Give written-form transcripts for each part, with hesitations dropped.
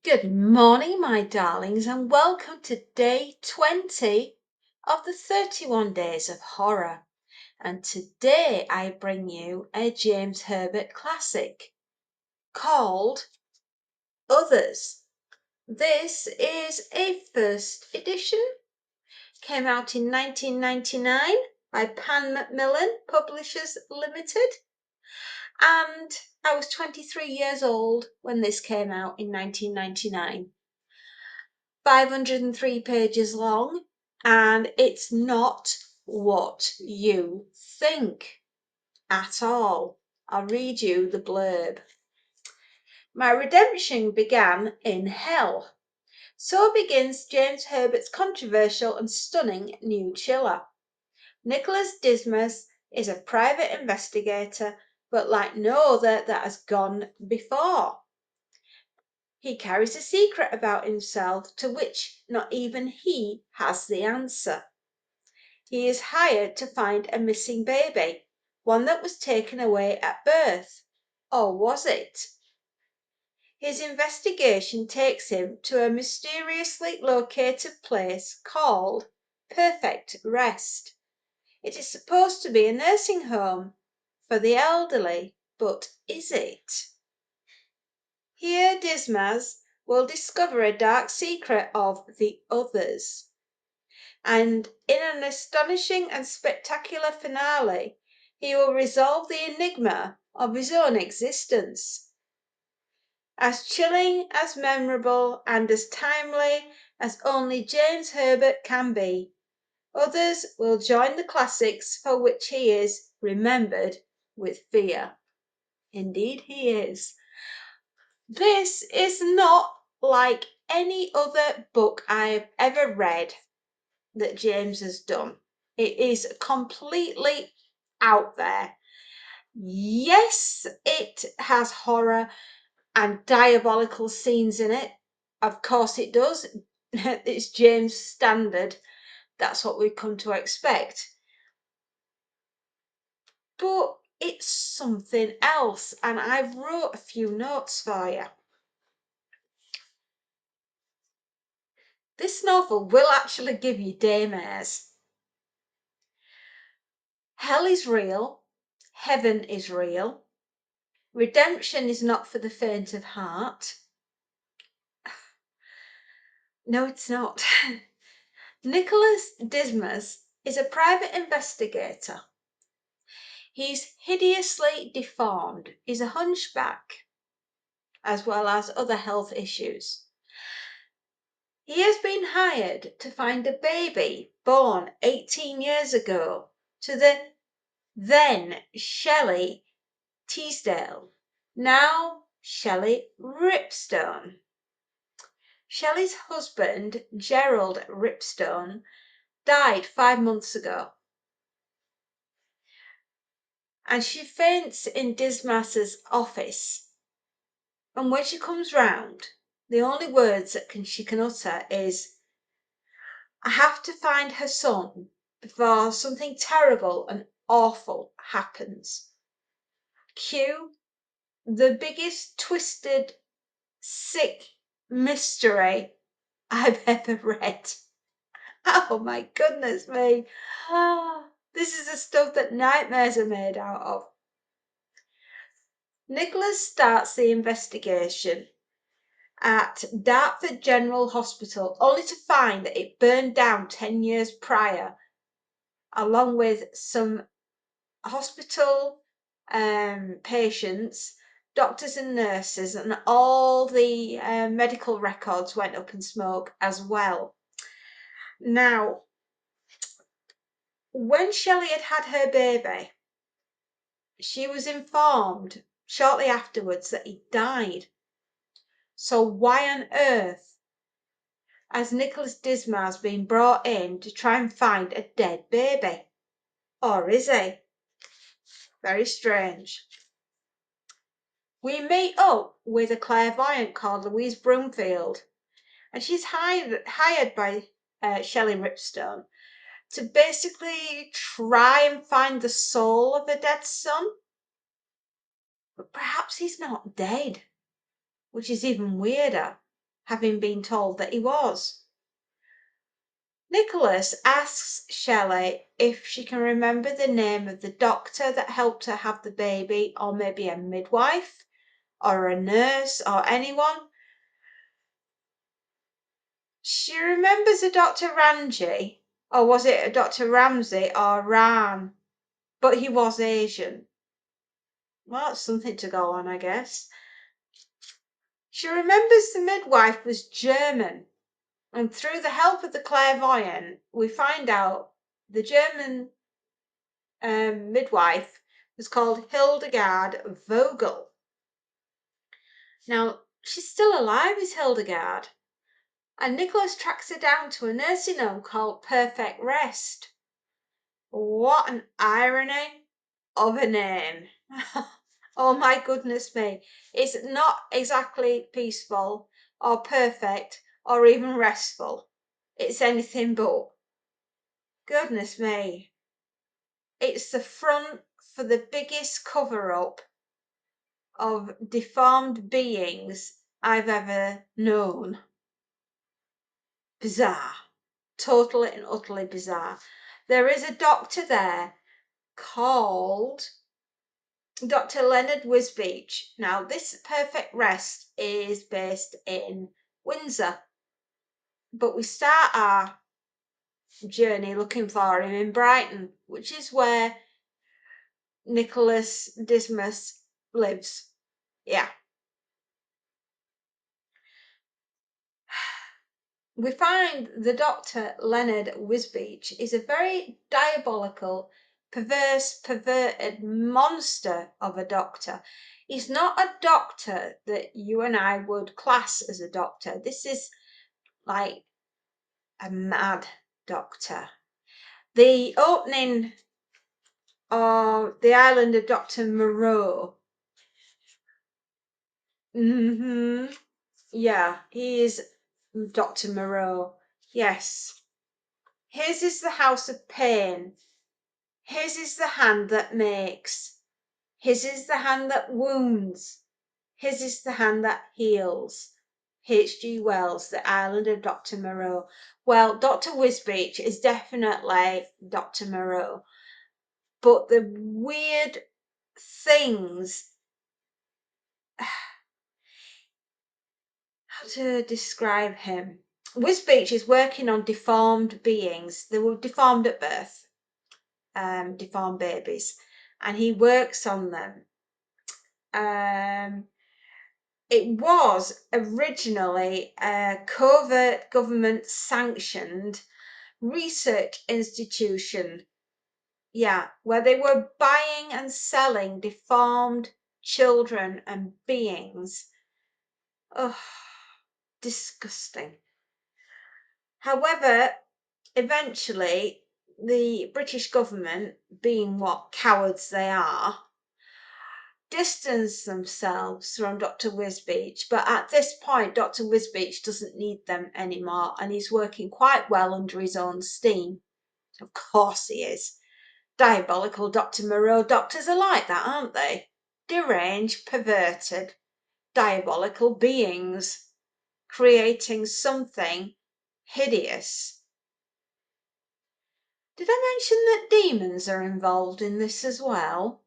Good morning, my darlings, and welcome to day 20 of the 31 Days of Horror. And today I bring you a James Herbert classic called Others. This is a first edition, came out in 1999 by Pan Macmillan Publishers Limited, and I was 23 years old when this came out in 1999. 503 pages long, and it's not what you think at all. I'll read you the blurb. My redemption began in hell. So begins James Herbert's controversial and stunning new chiller. Nicholas Dismas is a private investigator, but like no other that has gone before. He carries a secret about himself to which not even he has the answer. He is hired to find a missing baby, one that was taken away at birth. Or was it? His investigation takes him to a mysteriously located place called Perfect Rest. It is supposed to be a nursing home for the elderly, but is it? Here Dismas will discover a dark secret of the others, and in an astonishing and spectacular finale, he will resolve the enigma of his own existence. As chilling, as memorable, and as timely as only James Herbert can be, Others will join the classics for which he is remembered with fear. Indeed, he is. This is not like any other book I've ever read that James has done. It is completely out there. Yes, it has horror and diabolical scenes in it. Of course it does. It's James' standard. That's what we've come to expect. But it's something else, and I've wrote a few notes for you. This novel will actually give you daymares. Hell is real. Heaven is real. Redemption is not for the faint of heart. No, it's not. Nicholas Dismas is a private investigator. He's hideously deformed. He's a hunchback, as well as other health issues. He has been hired to find a baby born 18 years ago to the then Shelley Teasdale, now Shelley Ripstone. Shelley's husband, Gerald Ripstone, died 5 months ago, and she faints in Dismas's office. And when she comes round, the only words that she can utter is, "I have to find her son before something terrible and awful happens." Cue the biggest twisted, sick mystery I've ever read. Oh my goodness me. This is the stuff that nightmares are made out of. Nicholas starts the investigation at Dartford General Hospital, only to find that it burned down 10 years prior, along with some hospital patients, doctors and nurses, and all the medical records went up in smoke as well. Now, when Shelley had had her baby, she was informed shortly afterwards that he died. So why on earth has Nicholas Dismas been brought in to try and find a dead baby? Or is he? Very strange. We meet up with a clairvoyant called Louise Broomfield, and she's hired by Shelley Ripstone to basically try and find the soul of a dead son. But perhaps he's not dead, which is even weirder. having been told that he was. Nicholas asks Shelley if she can remember the name of the doctor that helped her have the baby, or maybe a midwife, or a nurse, or anyone. She remembers a Dr. Ranji, or was it a Dr. Ramsay or Ram? But he was Asian. Well, that's something to go on, I guess. She remembers the midwife was German, and through the help of the clairvoyant, we find out the German midwife was called Hildegard Vogel. Now, she's still alive, is Hildegard, and Nicholas tracks her down to a nursing home called Perfect Rest. What an irony of a name. Oh my goodness me. It's not exactly peaceful or perfect or even restful. It's anything but. Goodness me. It's the front for the biggest cover-up of deformed beings I've ever known. Bizarre. Totally and utterly bizarre. There is a doctor there called Dr. Leonard Wisbeach. Now, this Perfect Rest is based in Windsor, but we start our journey looking for him in Brighton, which is where Nicholas Dismas lives. Yeah. We find the Dr. Leonard Wisbeach is a very diabolical, perverse, perverted monster of a doctor. He's not a doctor that you and I would class as a doctor. This is like a mad doctor. The opening of The Island of Dr. Moreau. Yeah, he is Dr. Moreau. Yes. His is the house of pain. His is the hand that makes. His is the hand that wounds. His is the hand that heals. H.G. Wells, The Island of Dr. Moreau. Well, Dr. Wisbeach is definitely Dr. Moreau. But the weird things, how to describe him? Wisbeach is working on deformed beings. They were deformed at birth, deformed babies, and he works on them. It was originally a covert government sanctioned research institution. Yeah, where they were buying and selling deformed children and beings. Oh, disgusting. However, eventually the British government, being what cowards they are, distance themselves from Dr. Wisbeach, but at this point Dr. Wisbeach doesn't need them anymore, and he's working quite well under his own steam. Of course he is. Diabolical Dr. Moreau doctors are like that, aren't they? Deranged, perverted, diabolical beings, creating something hideous. Did I mention that demons are involved in this as well?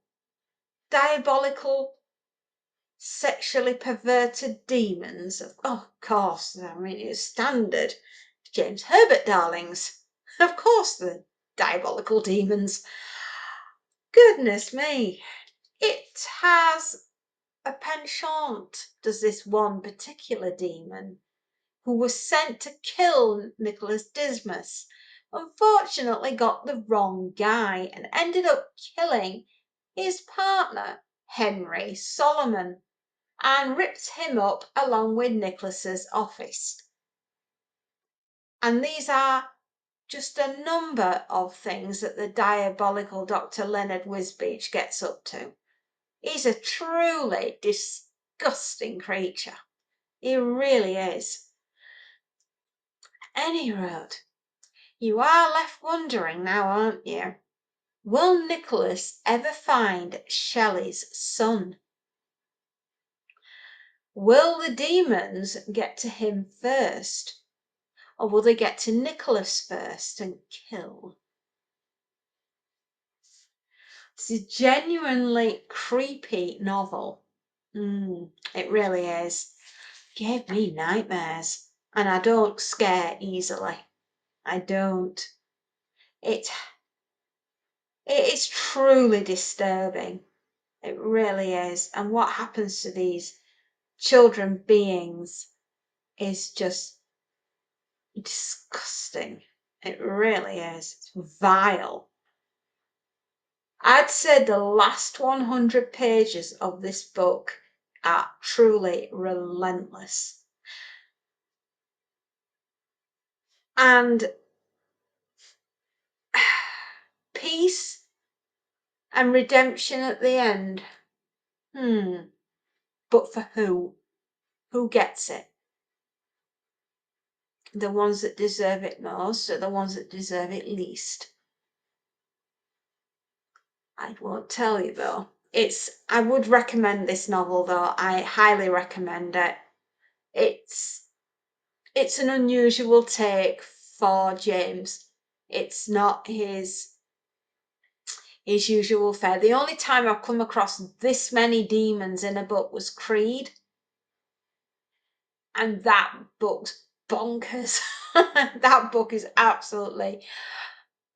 Diabolical, sexually perverted demons. Oh, of course, I mean, it's standard. James Herbert, darlings. Of course, the diabolical demons. Goodness me. It has a penchant, does this one particular demon, who was sent to kill Nicholas Dismas. Unfortunately, got the wrong guy and ended up killing his partner, Henry Solomon, and ripped him up along with Nicholas's office. And these are just a number of things that the diabolical Dr. Leonard Wisbeach gets up to. He's a truly disgusting creature. He really is. Any road, you are left wondering now, aren't you? Will Nicholas ever find Shelley's son? Will the demons get to him first? Or will they get to Nicholas first and kill? It's a genuinely creepy novel. It really is. Gave me nightmares. And I don't scare easily. I don't. It is truly disturbing. It really is. And what happens to these children beings is just disgusting. It really is. It's vile. I'd say the last 100 pages of this book are truly relentless. And peace and redemption at the end. But for who? Who gets it? The ones that deserve it most or the ones that deserve it least? I won't tell you though. I would recommend this novel though. I highly recommend it. It's an unusual take for James. It's not his usual fare. The only time I've come across this many demons in a book was Creed, and that book's bonkers. That book is absolutely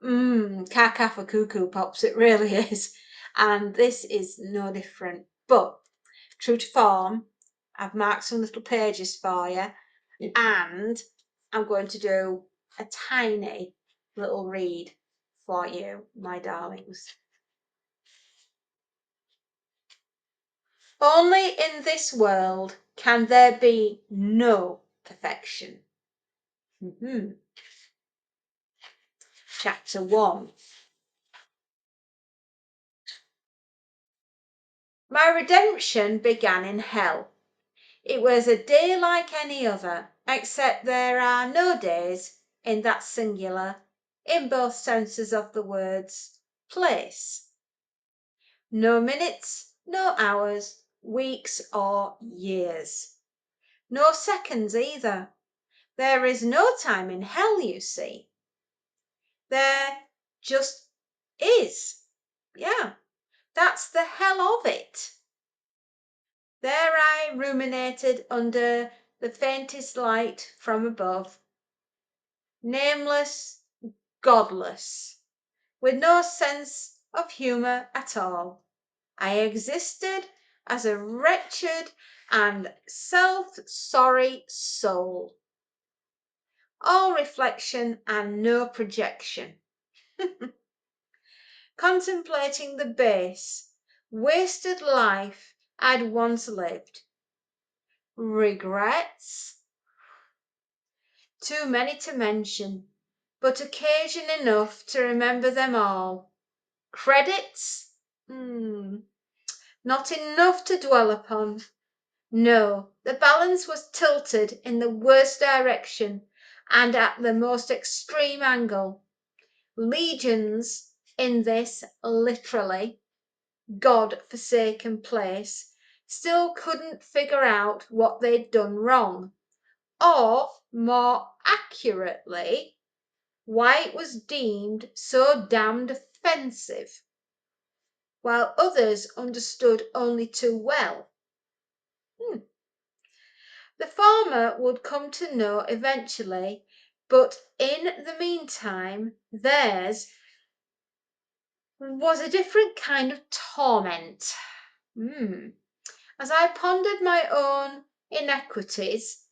caca for cuckoo pops. It really is. And this is no different. But true to form, I've marked some little pages for you, and I'm going to do a tiny little read for you, my darlings. Only in this world can there be no perfection. Chapter 1. My redemption began in hell. It was a day like any other, except there are no days in that singular, in both senses of the words, place. No minutes, no hours, weeks or years. No seconds either. There is no time in hell, you see. There just is. Yeah, that's the hell of it. There I ruminated under the faintest light from above, nameless, godless, with no sense of humour at all. I existed as a wretched and self-sorry soul, all reflection and no projection, contemplating the base, wasted life I'd once lived. Regrets? Too many to mention, but occasion enough to remember them all. Credits? Not enough to dwell upon. No, the balance was tilted in the worst direction and at the most extreme angle. Legions in this, literally, God-forsaken place still couldn't figure out what they'd done wrong, or, more accurately, why it was deemed so damned offensive, while others understood only too well. The former would come to know eventually, but in the meantime theirs was a different kind of torment. As I pondered my own inequities,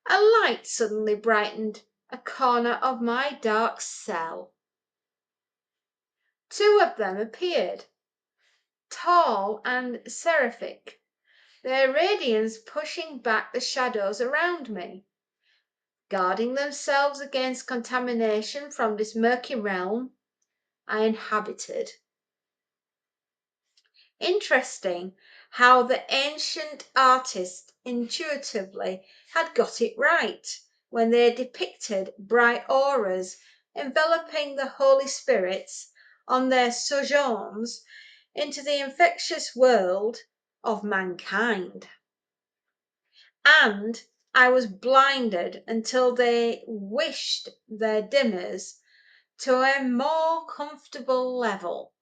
a light suddenly brightened a corner of my dark cell. Two of them appeared, tall and seraphic, their radiance pushing back the shadows around me, guarding themselves against contamination from this murky realm I inhabited. Interesting how the ancient artists intuitively had got it right when they depicted bright auras enveloping the Holy Spirits on their sojourns into the infectious world of mankind. and I was blinded until they wished their dimmers to a more comfortable level.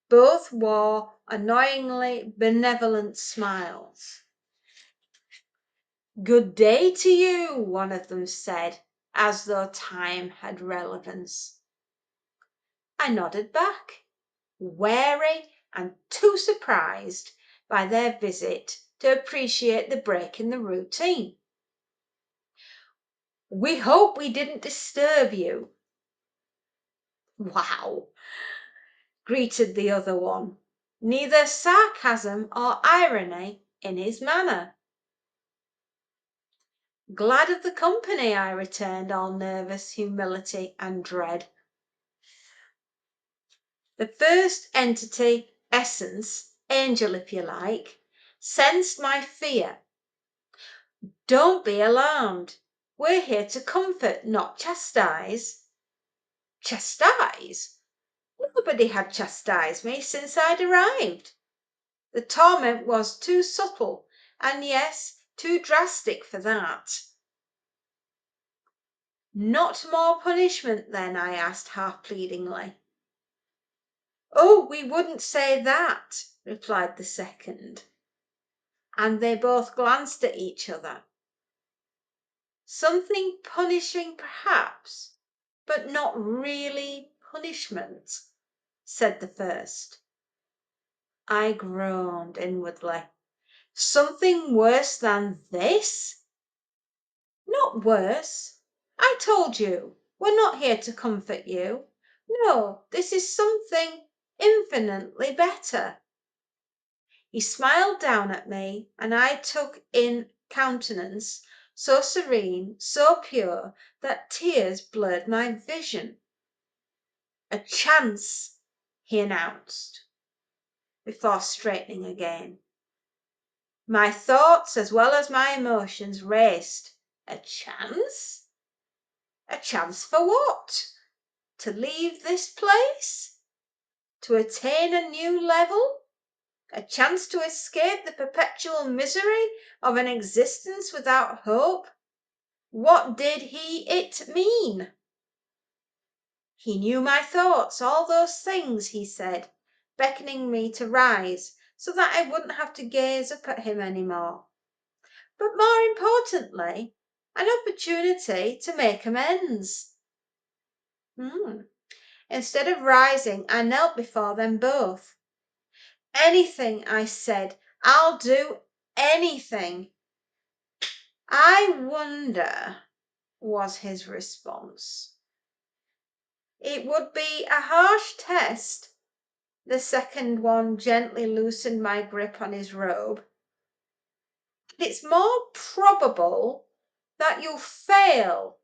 Both wore annoyingly benevolent smiles. "Good day to you," one of them said, as though time had relevance. I nodded back, wary and too surprised by their visit to appreciate the break in the routine. "We hope we didn't disturb you." "Wow," greeted the other one, neither sarcasm or irony in his manner. "Glad of the company," I returned, all nervous humility and dread. The first entity, essence, angel if you like, sensed my fear. "Don't be alarmed. We're here to comfort, not chastise." Chastise? Nobody had chastised me since I'd arrived. The torment was too subtle, and yes, too drastic for that. "Not more punishment, then?" I asked half pleadingly. "Oh, we wouldn't say that," replied the second, and they both glanced at each other. "Something punishing, perhaps, but not really punishment," said the first. I groaned inwardly. "Something worse than this?" "Not worse. I told you, we're not here to comfort you. No, this is something infinitely better." He smiled down at me, and I took in countenance so serene, so pure, that tears blurred my vision. "A chance," he announced, before straightening again. My thoughts as well as my emotions raced. A chance? A chance for what? To leave this place? To attain a new level? A chance to escape the perpetual misery of an existence without hope? What did it mean? He knew my thoughts, all those things, he said, beckoning me to rise so that I wouldn't have to gaze up at him any more. But more importantly, an opportunity to make amends. Instead of rising, I knelt before them both. "Anything," I said. "I'll do anything." "I wonder," was his response. "It would be a harsh test." The second one gently loosened my grip on his robe. "It's more probable that you'll fail.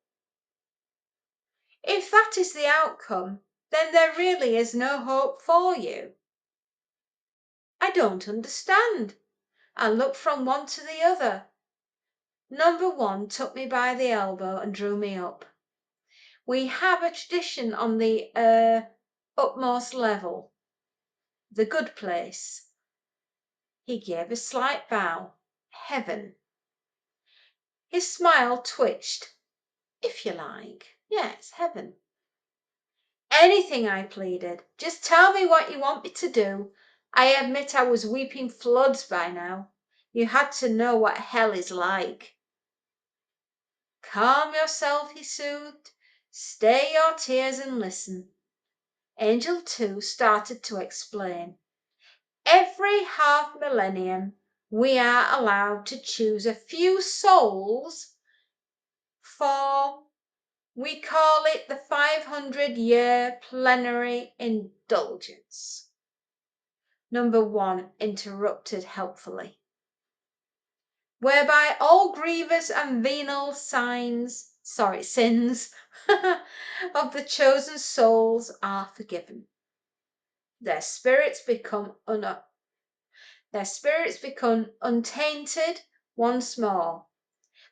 If that is the outcome, then there really is no hope for you." "I don't understand." I looked from one to the other. Number one took me by the elbow and drew me up. "We have a tradition on the utmost level. The good place." He gave a slight bow. "Heaven." His smile twitched. "If you like. Yes, heaven." "Anything," I pleaded. "Just tell me what you want me to do." I admit I was weeping floods by now. You had to know what hell is like. "Calm yourself," he soothed. "Stay your tears and listen." Angel 2 started to explain. "Every half millennium, we are allowed to choose a few souls for, we call it the 500-year plenary indulgence." Number one interrupted helpfully. "Whereby all grievous and venial sins of the chosen souls are forgiven. Their spirits become untainted once more,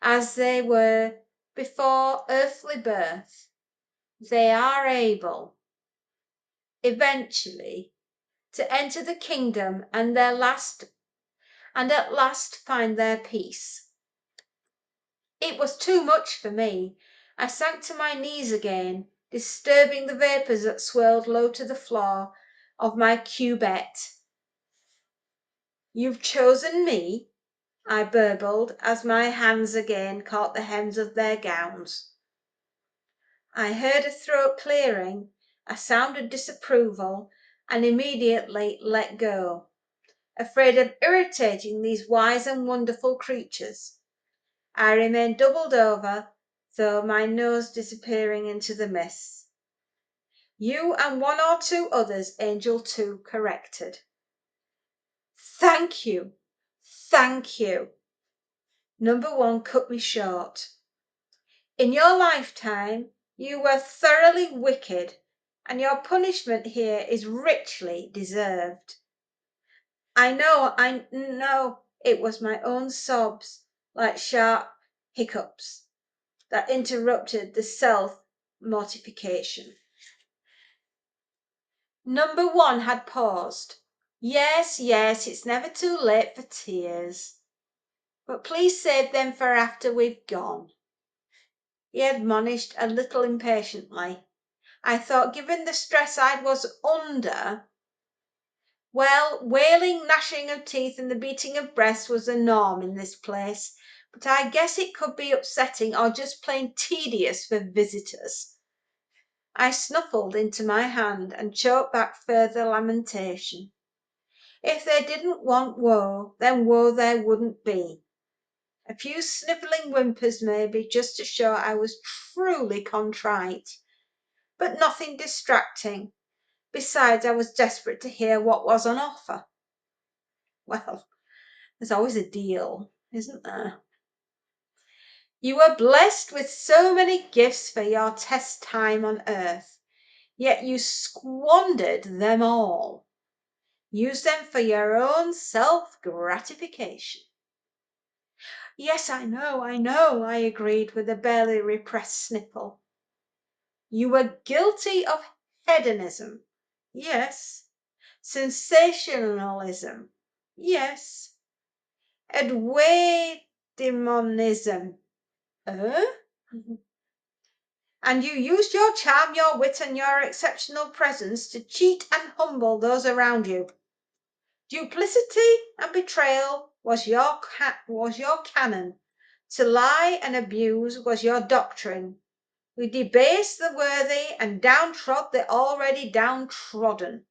as they were before earthly birth. They are able, eventually, to enter the kingdom and at last find their peace." It was too much for me. I sank to my knees again, disturbing the vapours that swirled low to the floor of my cubette. You've chosen me, I burbled as my hands again caught the hems of their gowns. I heard a throat clearing, a sound of disapproval, and immediately let go, afraid of irritating these wise and wonderful creatures. I remained doubled over, though my nose disappearing into the mists. You and one or two others, Angel 2 corrected. Thank you, thank you. Number 1 cut me short. In your lifetime, you were thoroughly wicked, and your punishment here is richly deserved. I know, it was my own sobs, like sharp hiccups, that interrupted the self-mortification. Number 1 had paused. Yes, it's never too late for tears. But please save them for after we've gone, he admonished a little impatiently. I thought, given the stress I was under, well, wailing, gnashing of teeth and the beating of breasts was the norm in this place, but I guess it could be upsetting or just plain tedious for visitors. I snuffled into my hand and choked back further lamentation. If they didn't want woe, then woe there wouldn't be. A few snivelling whimpers maybe, just to show I was truly contrite, but nothing distracting. Besides, I was desperate to hear what was on offer. Well, there's always a deal, isn't there? You were blessed with so many gifts for your test time on earth, yet you squandered them all. Use them for your own self-gratification. Yes, I know, I agreed with a barely repressed sniffle. You were guilty of hedonism. Yes. Sensationalism. Yes. Edwaidemonism. And you used your charm, your wit, and your exceptional presence to cheat and humble those around you. Duplicity and betrayal was your canon. To lie and abuse was your doctrine. We debased the worthy and downtrod the already downtrodden.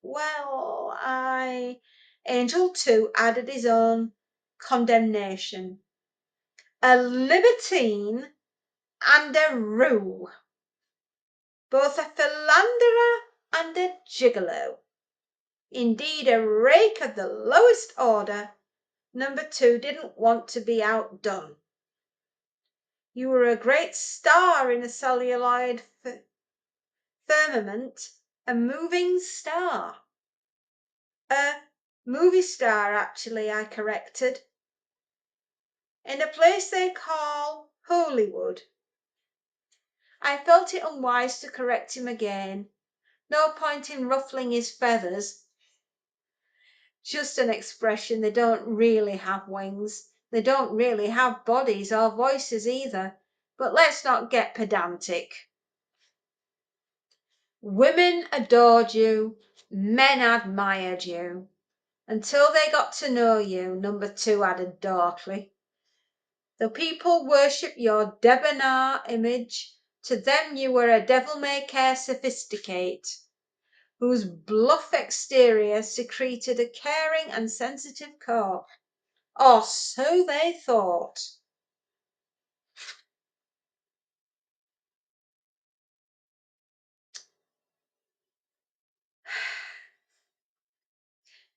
Well, Angel 2 added his own condemnation. A libertine and a roo. Both a philanderer and a gigolo. Indeed, a rake of the lowest order. Number 2 didn't want to be outdone. You were a great star in a celluloid firmament, a moving star. A movie star, actually, I corrected. In a place they call Holywood. I felt it unwise to correct him again. No point in ruffling his feathers. Just an expression. They don't really have wings. They don't really have bodies or voices either. But let's not get pedantic. Women adored you. Men admired you. Until they got to know you, Number 2 added darkly. The people worship your debonair image. To them you were a devil-may-care sophisticate, whose bluff exterior secreted a caring and sensitive core. Or so they thought.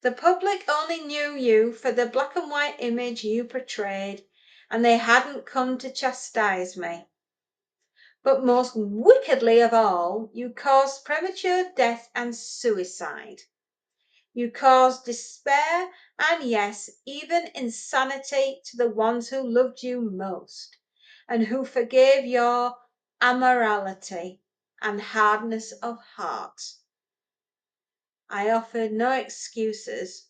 The public only knew you for the black and white image you portrayed, and they hadn't come to chastise me. But most wickedly of all, you caused premature death and suicide. You caused despair and, yes, even insanity to the ones who loved you most, and who forgave your amorality and hardness of heart. I offered no excuses.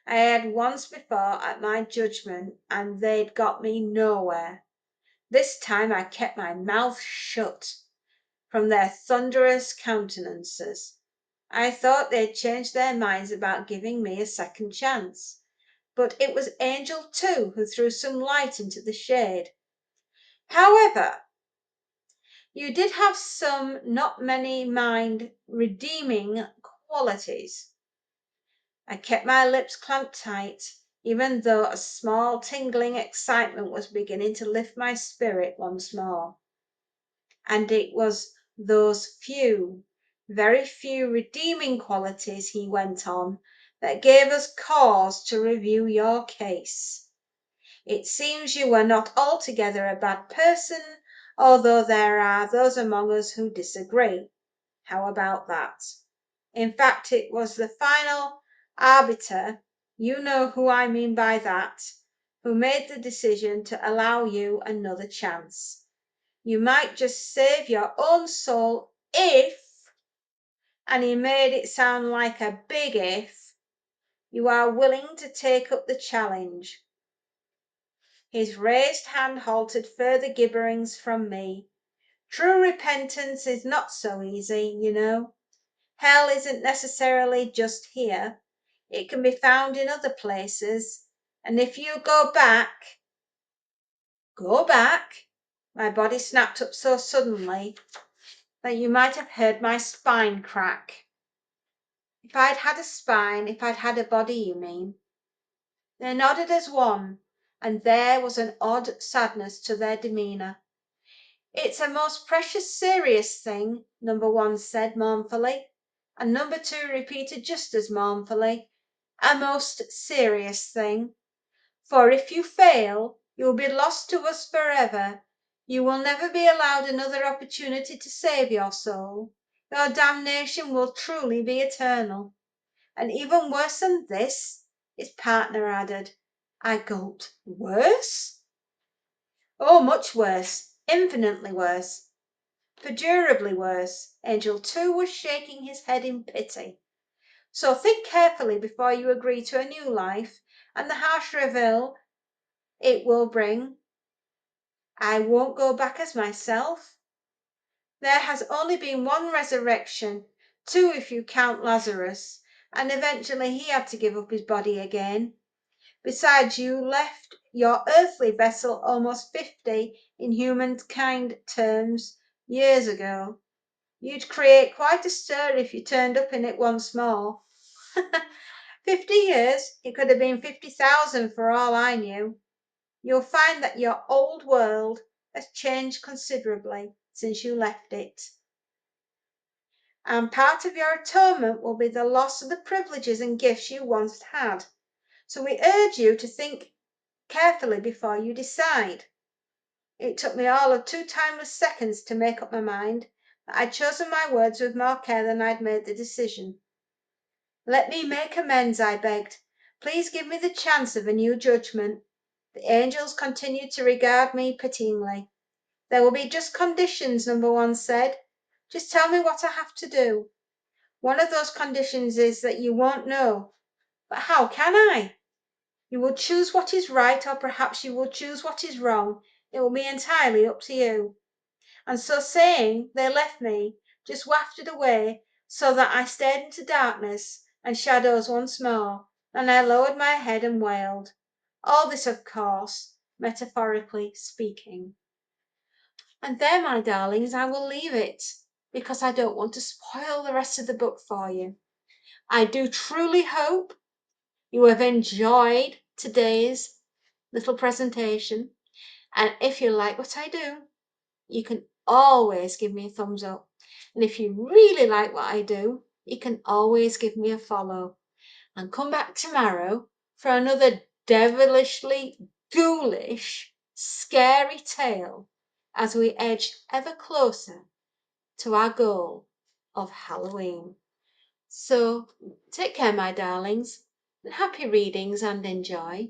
I had once before at my judgment, and they'd got me nowhere. This time I kept my mouth shut. From their thunderous countenances, I thought they'd changed their minds about giving me a second chance. But it was Angel, too, who threw some light into the shade. However, you did have some not many mind redeeming qualities. I kept my lips clamped tight, even though a small tingling excitement was beginning to lift my spirit once more. And it was those few, very few redeeming qualities, he went on, that gave us cause to review your case. It seems you were not altogether a bad person, although there are those among us who disagree. How about that? In fact, it was the final arbiter, you know who I mean by that, who made the decision to allow you another chance. You might just save your own soul if, and he made it sound like a big if, you are willing to take up the challenge. His raised hand halted further gibberings from me. True repentance is not so easy, you know. Hell isn't necessarily just here. It can be found in other places. And if you go back, my body snapped up so suddenly that you might have heard my spine crack. If I'd had a spine, if I'd had a body, you mean? They nodded as one, and there was an odd sadness to their demeanour. It's a most precious serious thing, number one said mournfully, and number two repeated just as mournfully, a most serious thing. For if you fail, you will be lost to us forever. You will never be allowed another opportunity to save your soul. Your damnation will truly be eternal. And even worse than this, his partner added. I gulped. Worse? Oh, much worse, infinitely worse. Perdurably worse. Angel, too, was shaking his head in pity. So think carefully before you agree to a new life, and the harsh reveal it will bring. I won't go back as myself. There has only been one resurrection, two if you count Lazarus, and eventually he had to give up his body again. Besides, you left your earthly vessel almost 50 in humankind terms years ago. You'd create quite a stir if you turned up in it once more. 50 years? It could have been 50,000 for all I knew. You'll find that your old world has changed considerably since you left it. And part of your atonement will be the loss of the privileges and gifts you once had. So we urge you to think carefully before you decide. It took me all of 2 timeless seconds to make up my mind that I'd chosen my words with more care than I'd made the decision. Let me make amends, I begged. Please give me the chance of a new judgment. The angels continued to regard me pityingly. There will be just conditions, number one said. Just tell me what I have to do. One of those conditions is that you won't know. But how can I? You will choose what is right, or perhaps you will choose what is wrong. It will be entirely up to you. And so saying, they left me, just wafted away, so that I stared into darkness and shadows once more, and I lowered my head and wailed. All this, of course, metaphorically speaking. And there, my darlings, I will leave it, because I don't want to spoil the rest of the book for you. I do truly hope you have enjoyed today's little presentation, and if you like what I do, you can always give me a thumbs up. And if you really like what I do, you can always give me a follow. And come back tomorrow for another devilishly ghoulish, scary tale as we edge ever closer to our goal of Halloween. So take care, my darlings, and happy readings and enjoy.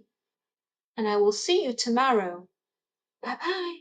And I will see you tomorrow. Bye bye.